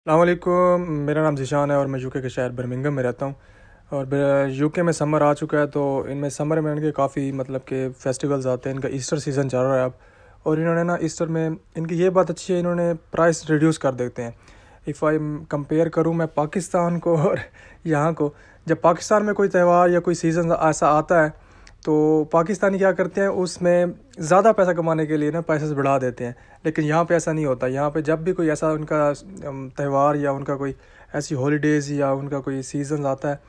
अस्सलाम वालेकुम। मेरा नाम ज़ीशान है और मैं यूके के शहर बर्मिंघम में रहता हूँ। और यूके में समर आ चुका है, तो इनमें समर में इनके काफ़ी मतलब के फेस्टिवल्स आते हैं। इनका ईस्टर सीज़न चल रहा है अब, और इन्होंने ना ईस्टर में इनकी ये बात अच्छी है, इन्होंने प्राइस रिड्यूस कर देते हैं। इफ़ आई कंपेयर करूँ मैं पाकिस्तान को और यहाँ को, जब पाकिस्तान में कोई त्यौहार या कोई सीज़न ऐसा आता है तो पाकिस्तानी क्या करते हैं, उसमें ज़्यादा पैसा कमाने के लिए ना प्राइसेस बढ़ा देते हैं। लेकिन यहाँ पे ऐसा नहीं होता। यहाँ पे जब भी कोई ऐसा उनका त्यौहार या उनका कोई ऐसी हॉलीडेज़ या उनका कोई सीज़न आता है,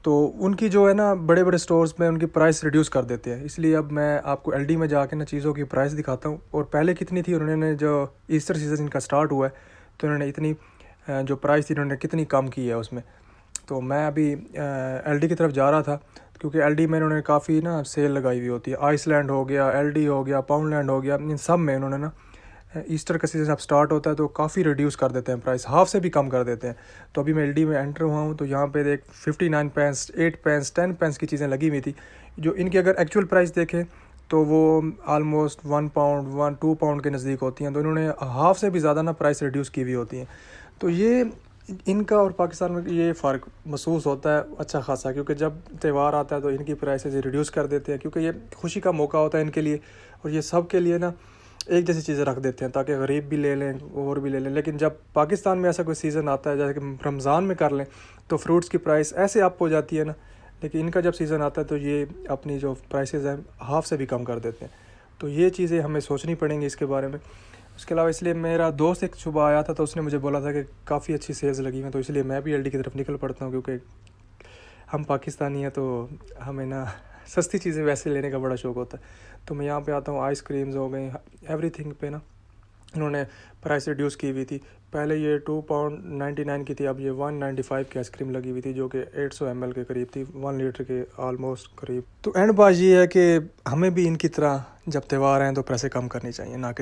तो उनकी जो है ना बड़े बड़े स्टोर्स में उनकी प्राइस रिड्यूस कर देते हैं। इसलिए अब मैं आपको एलडी में जाके ना चीज़ों की प्राइस दिखाता हूँ। और पहले कितनी थी, उन्होंने जो ईस्टर सीज़न इनका स्टार्ट हुआ है तो उन्होंने इतनी जो प्राइस थी उन्होंने कितनी कम की है उसमें। तो मैं अभी एलडी की तरफ जा रहा था, क्योंकि एलडी में इन्होंने काफ़ी ना सेल लगाई हुई होती है। आइसलैंड हो गया, एलडी हो गया, पाउंडलैंड हो गया, इन सब में उन्होंने ना ईस्टर का सीज़न अब स्टार्ट होता है तो काफ़ी रिड्यूस कर देते हैं, प्राइस हाफ से भी कम कर देते हैं। तो अभी मैं एलडी में एंटर हुआ हूँ, तो यहाँ पे देख 59 पेंस, 8 पेंस, 10 पेंस की चीज़ें लगी हुई थी। जो इनकी अगर एक्चुअल प्राइस देखें तो वो आलमोस्ट 1 पाउंड 2 पाउंड के नज़दीक होती हैं। तो इन्होंने हाफ से भी ज़्यादा ना प्राइस रिड्यूस की हुई होती हैं। तो ये इनका और पाकिस्तान में ये फ़र्क महसूस होता है अच्छा खासा, क्योंकि जब त्यौहार आता है तो इनकी प्राइसेस रिड्यूस कर देते हैं, क्योंकि ये खुशी का मौका होता है इनके लिए। और ये सब के लिए ना एक जैसी चीज़ें रख देते हैं ताकि गरीब भी ले लें और भी ले लें। लेकिन जब पाकिस्तान में ऐसा कोई सीज़न आता है, जैसे कि रमज़ान में कर लें, तो फ्रूट्स की प्राइस ऐसे अप हो जाती है ना। लेकिन इनका जब सीज़न आता है तो ये अपनी जो प्राइसेस हैं हाफ से भी कम कर देते हैं। तो ये चीज़ें हमें सोचनी पड़ेंगी इसके बारे में। उसके अलावा इसलिए मेरा दोस्त एक सुबह आया था, तो उसने मुझे बोला था कि काफ़ी अच्छी सेल्स लगी हैं, तो इसलिए मैं भी एलडी की तरफ निकल पड़ता हूँ। क्योंकि हम पाकिस्तानी हैं तो हमें ना सस्ती चीज़ें वैसे लेने का बड़ा शौक़ होता है। तो मैं यहाँ पे आता हूँ, आइसक्रीम्स हो गई, एवरीथिंग पे ना इन्होंने प्राइस रिड्यूस की हुई थी। पहले ये 2 पाउंड 99 की थी, अब ये 195 की आइसक्रीम लगी हुई थी, जो कि 800 ml के करीब थी, 1 लीटर के ऑलमोस्ट करीब। तो एंड बात ये है कि हमें भी इनकी तरह जब त्यौहार हैं तो पैसे कम करने चाहिए, ना कि